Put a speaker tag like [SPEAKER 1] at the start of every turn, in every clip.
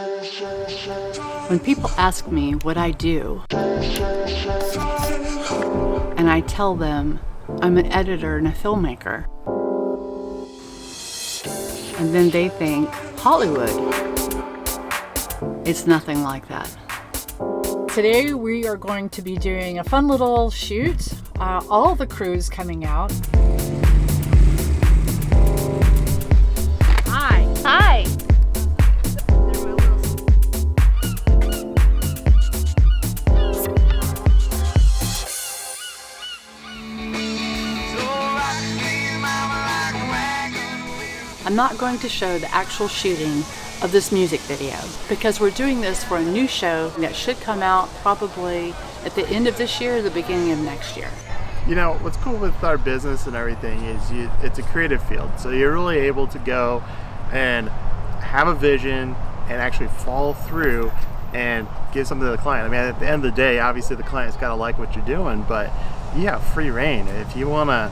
[SPEAKER 1] When people ask me what I do, and I tell them I'm an editor and a filmmaker, and then they think Hollywood. It's nothing like that.
[SPEAKER 2] Today we are going to be doing a fun little shoot. All the crew's coming out. Hi.
[SPEAKER 1] Hi. I'm not going to show the actual shooting of this music video because we're doing this for a new show that should come out probably at the end of this year or the beginning of next year.
[SPEAKER 3] You know, what's cool with our business and everything is it's a creative field. So you're really able to go and have a vision and actually follow through and give something to the client. I mean, at the end of the day, obviously the client's got to like what you're doing, but you have free reign. If you want to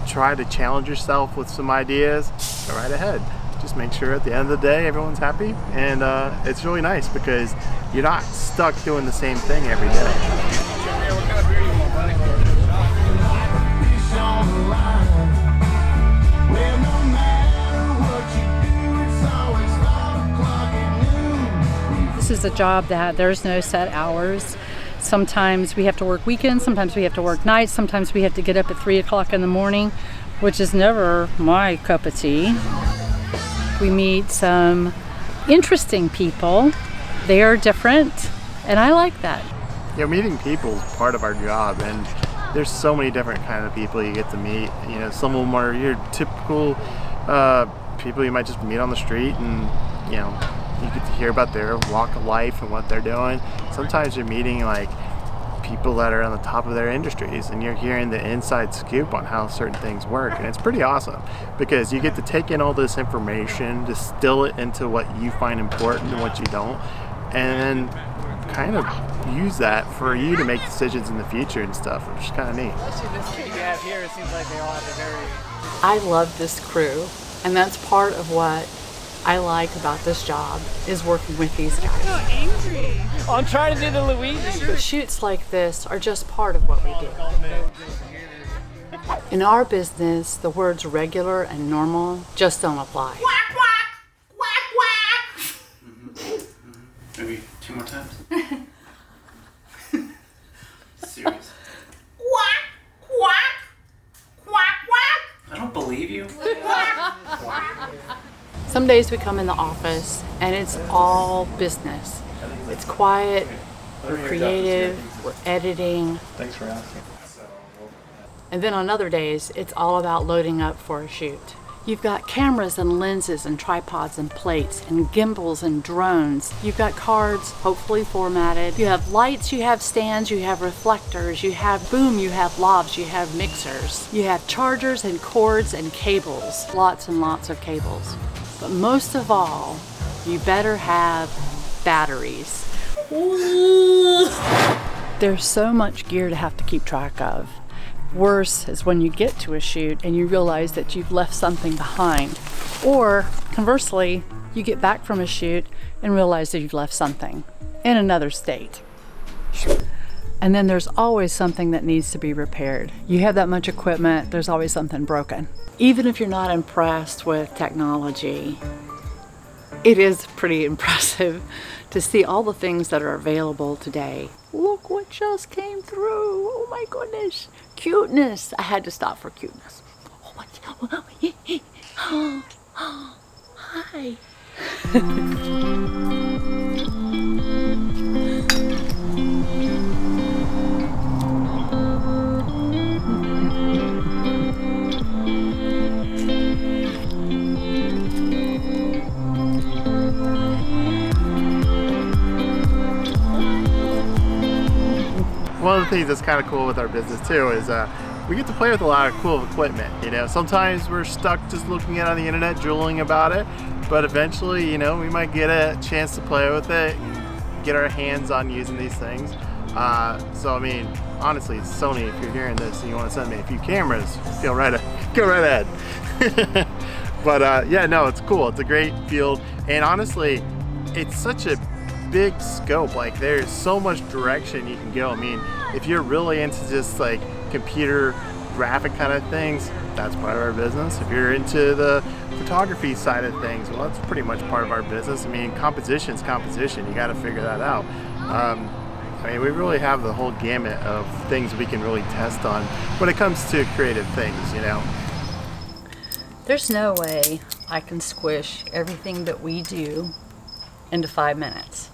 [SPEAKER 3] try to challenge yourself with some ideas, go right ahead. Just make sure at the end of the day everyone's happy, and it's really nice because you're not stuck doing the same thing every day.
[SPEAKER 2] This is a job that there's no set hours. Sometimes we have to work weekends, sometimes we have to work nights, sometimes we have to get up at 3 o'clock in the morning, which is never my cup of tea. We meet some interesting people. They are different, and I like that.
[SPEAKER 3] You know, meeting people is part of our job, and there's so many different kind of people you get to meet. You know, some of them are your typical people you might just meet on the street, and you know, you get to hear about their walk of life and what they're doing. Sometimes you're meeting like people that are on the top of their industries, and you're hearing the inside scoop on how certain things work, and it's pretty awesome because you get to take in all this information, distill it into what you find important and what you don't, and then kind of use that for you to make decisions in the future and stuff, which is kind of neat.
[SPEAKER 4] Especially this kid you have here, it seems like they all have a very...
[SPEAKER 1] I love this crew, and that's part of what I like about this job is working with these guys.
[SPEAKER 4] So angry. I'm trying to do the Luigi.
[SPEAKER 1] Shoots like this are just part of what we do. In our business, the words regular and normal just don't apply.
[SPEAKER 5] Quack, quack, quack, quack.
[SPEAKER 6] Maybe 2 more times. Serious.
[SPEAKER 5] Quack, quack, quack, quack.
[SPEAKER 6] I don't believe you.
[SPEAKER 1] Some days we come in the office and it's all business. It's quiet, we're creative, we're editing.
[SPEAKER 3] Thanks for asking.
[SPEAKER 1] And then on other days, it's all about loading up for a shoot. You've got cameras and lenses and tripods and plates and gimbals and drones. You've got cards, hopefully formatted. You have lights, you have stands, you have reflectors, you have boom, you have lavs, you have mixers. You have chargers and cords and cables. Lots and lots of cables. But most of all, you better have batteries. There's so much gear to have to keep track of. Worse is when you get to a shoot and you realize that you've left something behind. Or conversely, you get back from a shoot and realize that you've left something in another state. And then there's always something that needs to be repaired. You have that much equipment, there's always something broken. Even if you're not impressed with technology, it is pretty impressive to see all the things that are available today. Look what just came through. Oh my goodness. Cuteness. I had to stop for cuteness. Oh my God. Hi.
[SPEAKER 3] One of the things that's kind of cool with our business too is we get to play with a lot of cool equipment. You know, sometimes we're stuck just looking at it on the internet, drooling about it, but eventually, you know, we might get a chance to play with it, get our hands on using these things. So I mean, honestly, Sony, if you're hearing this and you want to send me a few cameras, go right ahead. But yeah, no, it's cool. It's a great field, and honestly, it's such a big scope. Like there's so much direction you can go. I mean, if you're really into just like computer graphic kind of things, that's part of our business. If you're into the photography side of things, well, that's pretty much part of our business. I mean, composition's composition. You got to figure that out. I mean, we really have the whole gamut of things we can really test on when it comes to creative things, you know.
[SPEAKER 2] There's no way I can squish everything that we do into 5 minutes.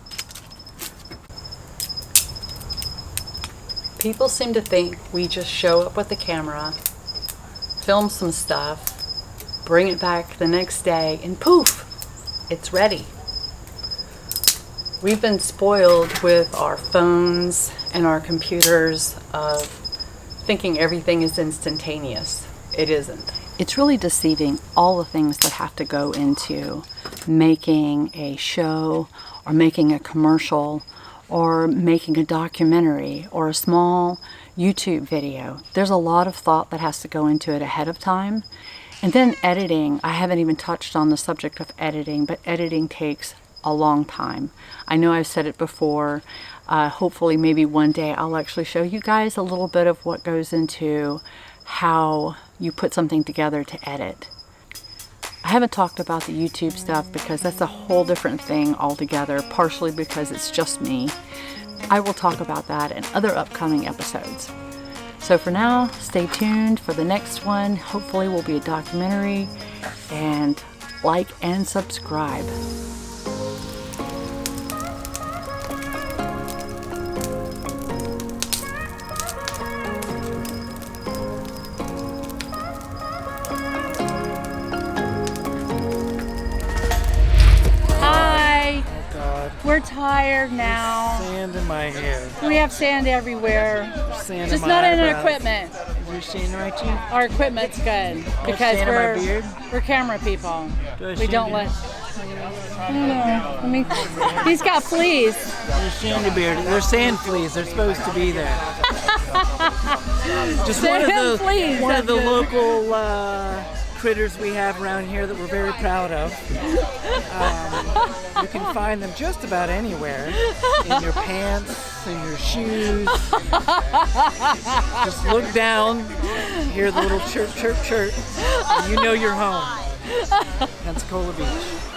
[SPEAKER 2] People seem to think we just show up with the camera, film some stuff, bring it back the next day, and poof, it's ready. We've been spoiled with our phones and our computers of thinking everything is instantaneous. It isn't. It's really deceiving, all the things that have to go into making a show or making a commercial or making a documentary or a small YouTube video. There's a lot of thought that has to go into it ahead of time. And then editing, I haven't even touched on the subject of editing, but editing takes a long time. I know I've said it before. Hopefully maybe one day I'll actually show you guys a little bit of what goes into how you put something together to edit. I haven't talked about the YouTube stuff because that's a whole different thing altogether, partially because it's just me. I will talk about that in other upcoming episodes. So for now, stay tuned for the next one. Hopefully will be a documentary, and like and subscribe. We're tired now.
[SPEAKER 4] Sand in my hair.
[SPEAKER 2] We have sand everywhere.
[SPEAKER 4] Sand
[SPEAKER 2] Just
[SPEAKER 4] in my
[SPEAKER 2] not in our
[SPEAKER 4] eyebrows.
[SPEAKER 2] equipment.
[SPEAKER 4] Is your sand right to you?
[SPEAKER 2] Our equipment's good because
[SPEAKER 4] sand in my beard?
[SPEAKER 2] we're camera people.
[SPEAKER 4] Do I
[SPEAKER 2] We
[SPEAKER 4] sand
[SPEAKER 2] don't
[SPEAKER 4] you?
[SPEAKER 2] let. I don't know. I mean, he's got fleas.
[SPEAKER 4] There's sand in your beard. They're sand fleas. They're supposed to be there. Just one
[SPEAKER 2] Sand
[SPEAKER 4] of the
[SPEAKER 2] fleas,
[SPEAKER 4] one of the
[SPEAKER 2] that's good.
[SPEAKER 4] local critters we have around here that we're very proud of. You can find them just about anywhere. In your pants, in your shoes. Just look down, hear the little chirp, chirp, chirp, and you know you're home. Pensacola Beach.